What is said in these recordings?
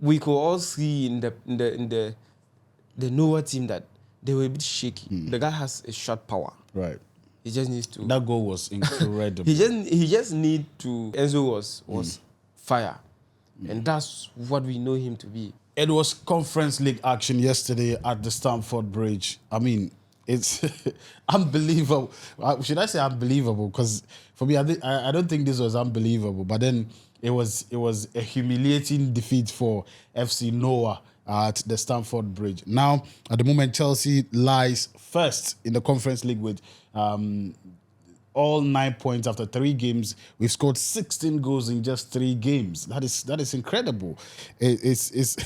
we could all see in the Noah team that they were a bit shaky. The guy has a shot power. Right. He just needs to. That goal was incredible. he just need to. Enzo was fire, and that's what we know him to be. It was Conference League action yesterday at the Stamford Bridge. I mean, it's unbelievable. Should I say unbelievable? Because for me, I don't think this was unbelievable. But then it was a humiliating defeat for FC Noah at the Stamford Bridge. Now, at the moment, Chelsea lies first in the Conference League with all 9 points after 3 games. We've scored 16 goals in just 3 games. That is incredible. It's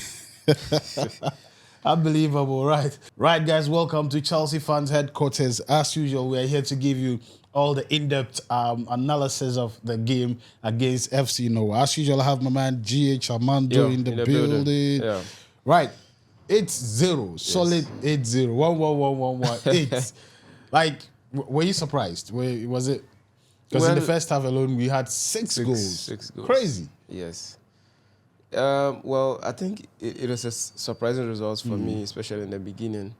unbelievable, right? Right, guys, welcome to Chelsea Fans Headquarters. As usual, we are here to give you all the in-depth analysis of the game against FC Noah. As usual, I have my man GH Armando in the building. Yeah. Right, 8-0, solid 8-0, 1-1-1-1-1-8. Like, were you surprised? Was it? Because in the first half alone, we had 6 goals. 6 goals. Crazy. Yes. Well, I think it was a surprising result for me, especially in the beginning.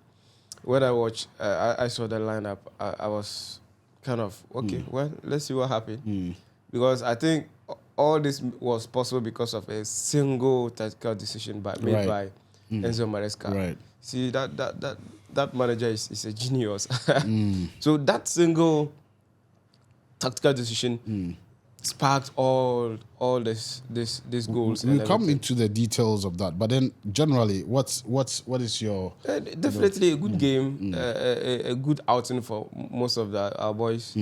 When I watched, I saw the lineup, I was kind of, okay, well, let's see what happened. Because I think all this was possible because of a single tactical decision made by Enzo Maresca. Right. See, that manager is a genius. So that single tactical decision sparked all this goals. We'll come into the details of that, but then generally, what is your definitely a good game, a good outing for most of our boys.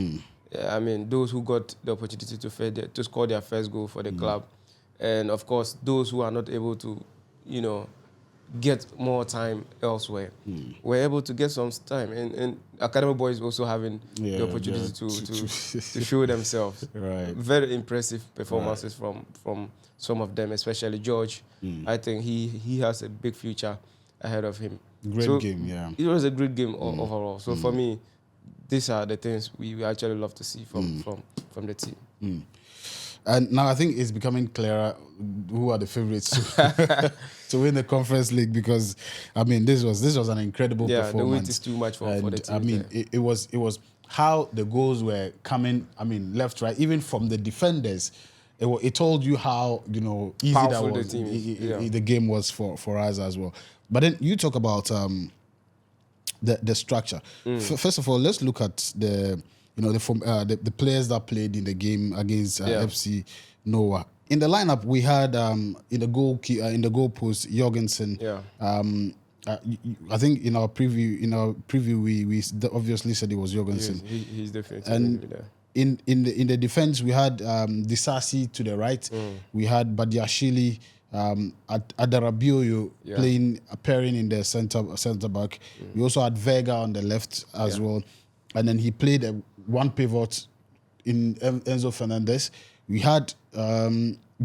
I mean, those who got the opportunity to score their first goal for the club, and of course those who are not able to, get more time elsewhere, were able to get some time, and academy boys also having the opportunity to show themselves. Right. Very impressive performances from some of them, especially George. I think he has a big future ahead of him. Great game, yeah. It was a great game overall. So for me, these are the things we actually love to see from the team. And now I think it's becoming clearer who are the favourites to win the Conference League, because I mean this was an incredible performance. The weight is too much for the team. I mean it was how the goals were coming. I mean left, right, even from the defenders. It told you how easy Powerful that was. The game was for us as well. But then you talk about the structure. First of all, let's look at the players that played in the game against FC Noah. In the lineup, we had in the goal post Jorgensen. I think in our preview we obviously said it was Jorgensen. He's definitely there. In the defense, we had Disasi to the right. We had Badiashile, Adarabioyo appearing in the center back. We also had Vega on the left as well, and then he played one pivot in Enzo Fernandez. We had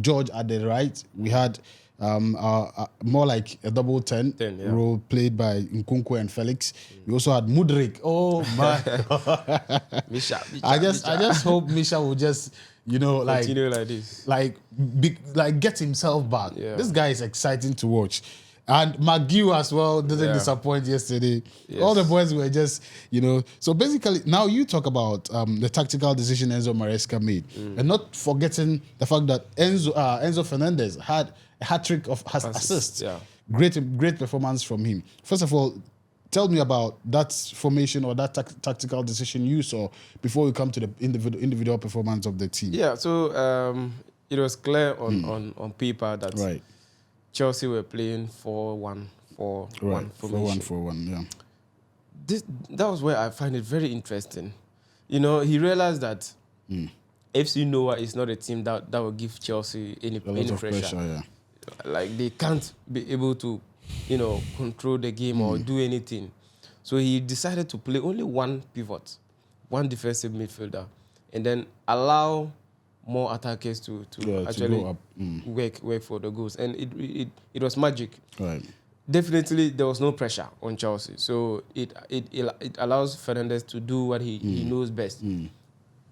George at the right. We had more like a double 10 role played by Nkunku and Felix. We also had Mudryk. Oh my! Misha. I just hope Misha will just continue like this, like get himself back. Yeah. This guy is exciting to watch. And McGill as well didn't disappoint yesterday. Yes. All the boys were just, So basically, now you talk about the tactical decision Enzo Maresca made, and not forgetting the fact that Enzo Fernandez had a hat-trick of assists. Yeah. Great performance from him. First of all, tell me about that formation or that tactical decision you saw before we come to the individual performance of the team. Yeah, so it was clear on paper that Chelsea were playing 4-1-4-1 formation. 4-1-4-1, yeah. That was where I find it very interesting. He realized that FC Noah is not a team that will give Chelsea any pressure. Yeah. Like they can't be able to, control the game or do anything. So he decided to play only one pivot, one defensive midfielder, and then allow more attackers to actually go up. work for the goals. And it was magic. Right. Definitely there was no pressure on Chelsea. So it allows Fernandes to do what he knows best.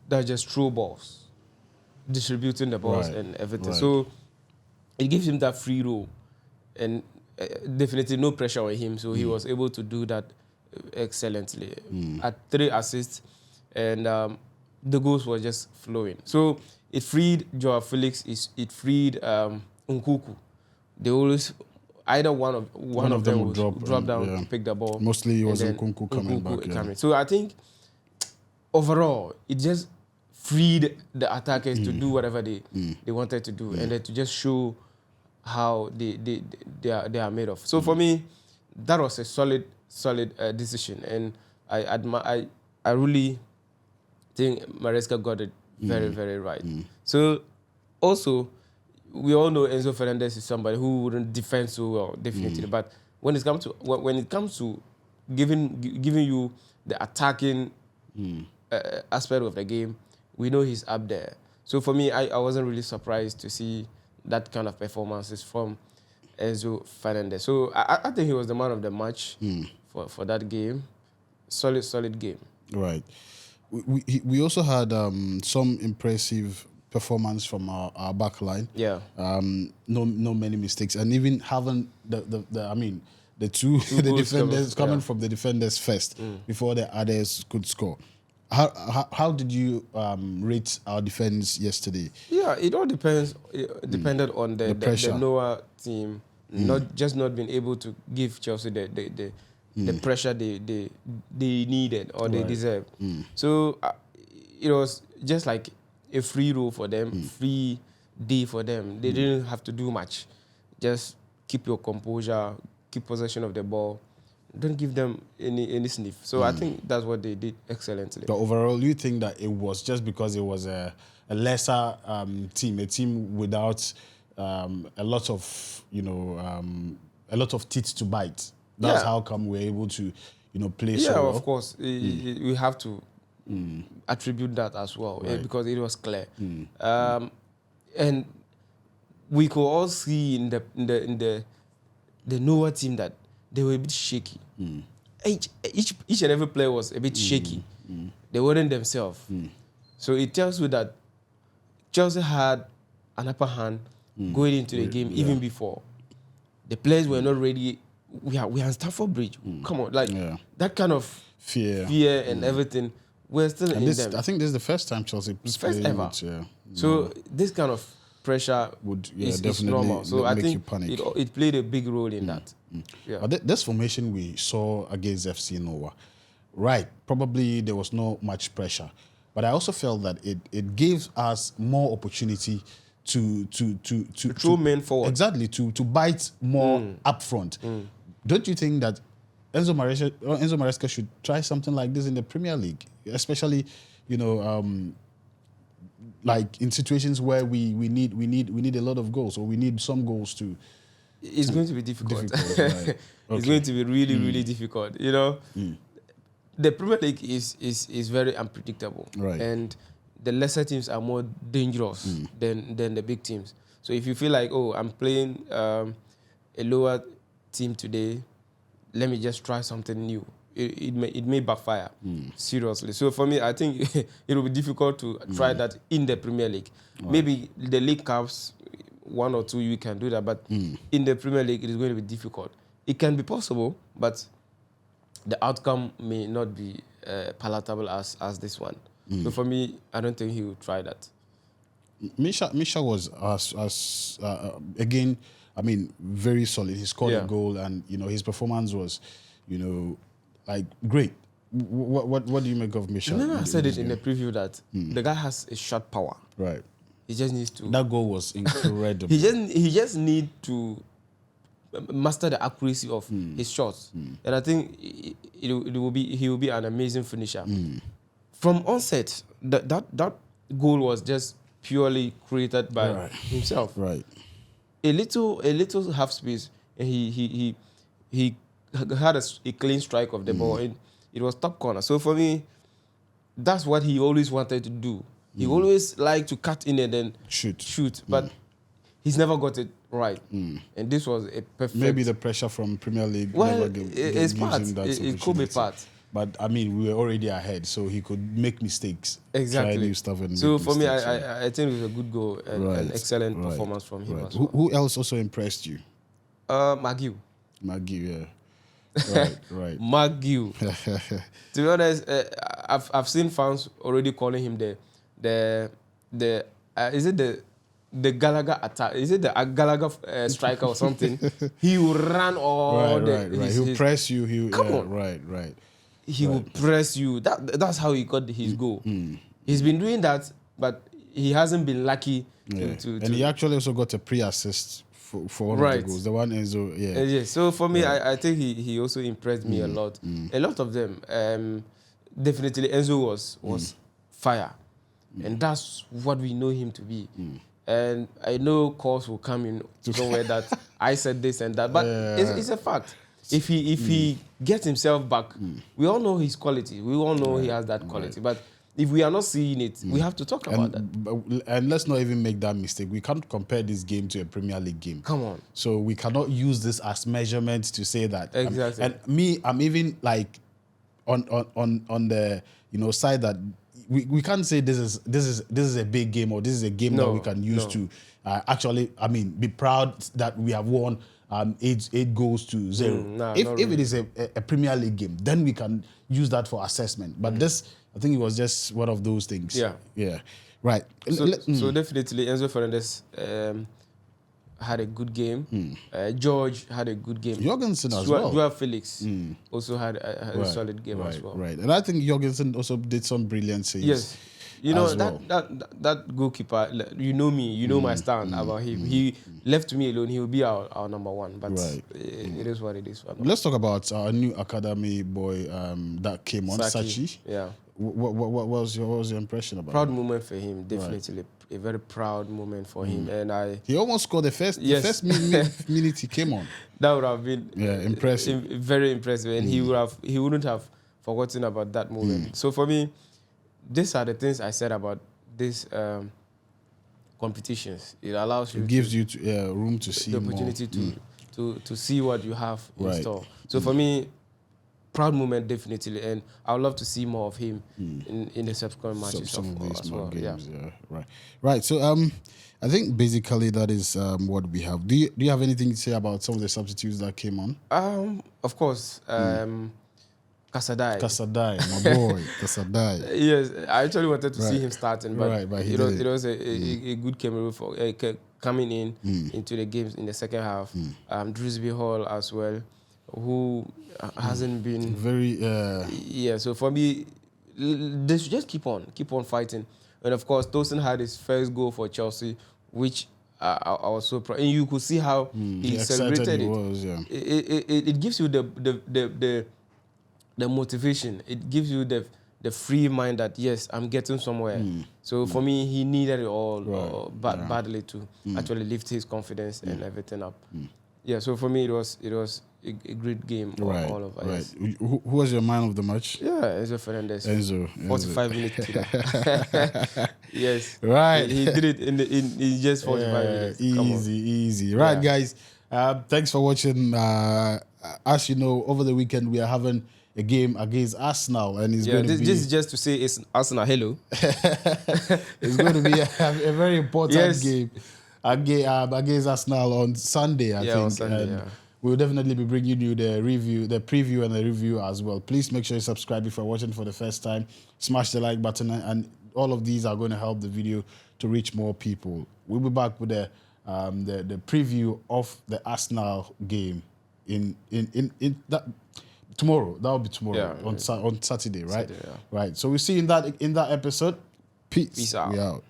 That's just throw balls, distributing the balls and everything. Right. So it gives him that free role and definitely no pressure on him. So he was able to do that excellently. Had 3 assists, and the goals were just flowing. So it freed Joao Felix. It freed Nkunku. They always either one of them would drop down to pick the ball. Mostly it was Nkunku coming back. Yeah. So I think overall it just freed the attackers to do whatever they wanted to do, and then to just show how they are made of. So for me, that was a solid decision, and I really think Maresca got it very, very right. So also, we all know Enzo Fernandez is somebody who wouldn't defend so well, definitely. But when it comes to giving you the attacking aspect of the game, we know he's up there. So for me, I wasn't really surprised to see that kind of performances from Enzo Fernandez. So I think he was the man of the match for that game. Solid game. Right. We also had some impressive performance from our back line. Yeah. No many mistakes, and even having the two the defenders coming from the defenders first before the others could score. How did you rate our defense yesterday? Yeah, it all depends. It depended on the lower team not being able to give Chelsea the pressure they needed or they deserved. So it was just like a free roll for them, free day for them. They didn't have to do much. Just keep your composure, keep possession of the ball. Don't give them any sniff. So I think that's what they did excellently. But overall, you think that it was just because it was a lesser team, a team without a lot of teeth to bite. That's how come we're able to play so well. Yeah, of course. We have to attribute that as well, because it was clear. And we could all see in the Noah team that they were a bit shaky. Each and every player was a bit shaky. They weren't themselves. So it tells you that Chelsea had an upper hand going into the game even before. The players were not ready. We are on Stamford Bridge. Come on, that kind of fear and everything. We're still in them. I think this is the first time Chelsea first ever. So this kind of pressure is normal. So I think it played a big role in that. Yeah. But this formation we saw against FC Noah, right? Probably there was not much pressure, but I also felt that it gave us more opportunity to throw men forward. Exactly, to bite more up front. Don't you think that Enzo Maresca should try something like this in the Premier League, especially like in situations where we need a lot of goals, or we need some goals to. It's going to be difficult. Right. It's going to be really difficult. The Premier League is very unpredictable, right? And the lesser teams are more dangerous than the big teams. So if you feel like, I'm playing a lower team today, let me just try something new. It may backfire, seriously. So for me, I think it will be difficult to try that in the Premier League. Right. Maybe the League Cups, 1 or 2 you can do that, but in the Premier League, it is going to be difficult. It can be possible, but the outcome may not be palatable as this one. So for me, I don't think he will try that. Misha was again, very solid. He scored a goal, and his performance was, great. What do you make of Misha? Remember I said it in the preview that the guy has a shot power. Right. He just needs to. That goal was incredible. he just need to master the accuracy of his shots, and I think he will be an amazing finisher. From onset, that goal was just purely created by himself. Right. A little half space, and he had a clean strike of the ball, and it was top corner. So for me, that's what he always wanted to do. He always liked to cut in and then shoot, but he's never got it right. And this was a perfect. Maybe the pressure from Premier League. Well, it's part. It could be part. But we were already ahead, so he could make mistakes. Exactly. Try new stuff and so make for mistakes, me, I think it was a good goal and an excellent performance from him as well. Who else also impressed you? McGill. McGill, yeah. Right. McGill. To be honest, I've seen fans already calling him the is it the Gallagher attack? Is it the Gallagher striker or something? He will run all right. He'll press you. Come on. Right. He will press you. That's how he got his goal. He's been doing that, but he hasn't been lucky to and he actually also got a pre-assist for one of the goals. The one Enzo, yeah. So for me, I think he also impressed me a lot. A lot of them. Definitely Enzo was fire. And that's what we know him to be. And I know calls will come in somewhere that I said this and that, but it's a fact. If he gets himself back, we all know his quality. We all know he has that quality. But if we are not seeing it, we have to talk about that. And let's not even make that mistake. We can't compare this game to a Premier League game. Come on. So we cannot use this as measurement to say that. Exactly. I'm even like on the side that we can't say this is a big game or this is a game that we can use to actually be proud that we have won 8 goals to 0. If it is a Premier League game, then we can use that for assessment. But this, I think it was just one of those things. Yeah. Right. So definitely Enzo Fernandez had a good game. George had a good game. Jorgensen as well. Joao Felix also had a solid game as well. Right. And I think Jorgensen also did some brilliant saves. Yes. That goalkeeper, you know me, you know my stand about him. He left me alone, he will be our number one. But it is what it is. Let's talk about our new academy boy that came on, Sachi. Yeah. What was your impression about Proud moment for him, definitely. A very proud moment for him. And he almost scored the first minute he came on. That would have been impressive. Very impressive. And he wouldn't have forgotten about that moment. So for me, these are the things I said about these competitions. It allows you. It gives you room to see the opportunity more. to see what you have in store. So for me, proud moment definitely, and I would love to see more of him in the subsequent matches. Some of these as well. games, right. So I think basically that is what we have. Do you have anything to say about some of the substitutes that came on? Of course. Kasadai, my boy, Kasadai. Yes, I actually wanted to see him starting, but it was a good camera for coming into the games in the second half. Drisby Hall as well, who hasn't been very. So for me, they should just keep on fighting. And of course, Tosin had his first goal for Chelsea, which I was so proud. And you could see how he celebrated it. It gives you the motivation. It gives you the free mind that yes, I'm getting somewhere. So for me, he needed it all badly to actually lift his confidence and everything up. Yeah. So for me, it was a great game. All of us. Right. Who was your man of the match? Yeah, Enzo Fernandez. 45 minutes. Yes. Right. He did it in just 45 minutes. Easy. Right, guys. Thanks for watching. As you know, over the weekend we are having a game against Arsenal, and it's going to be... This is just to say it's Arsenal, hello. It's going to be a very important game against Arsenal on Sunday, I think. On Sunday, we'll definitely be bringing you the preview and the review as well. Please make sure you subscribe if you're watching for the first time. Smash the like button, and all of these are going to help the video to reach more people. We'll be back with the preview of the Arsenal game in that... Tomorrow, that will be tomorrow on Saturday, right? Saturday, Right. So we'll see you in that episode. Peace. Peace out. We out.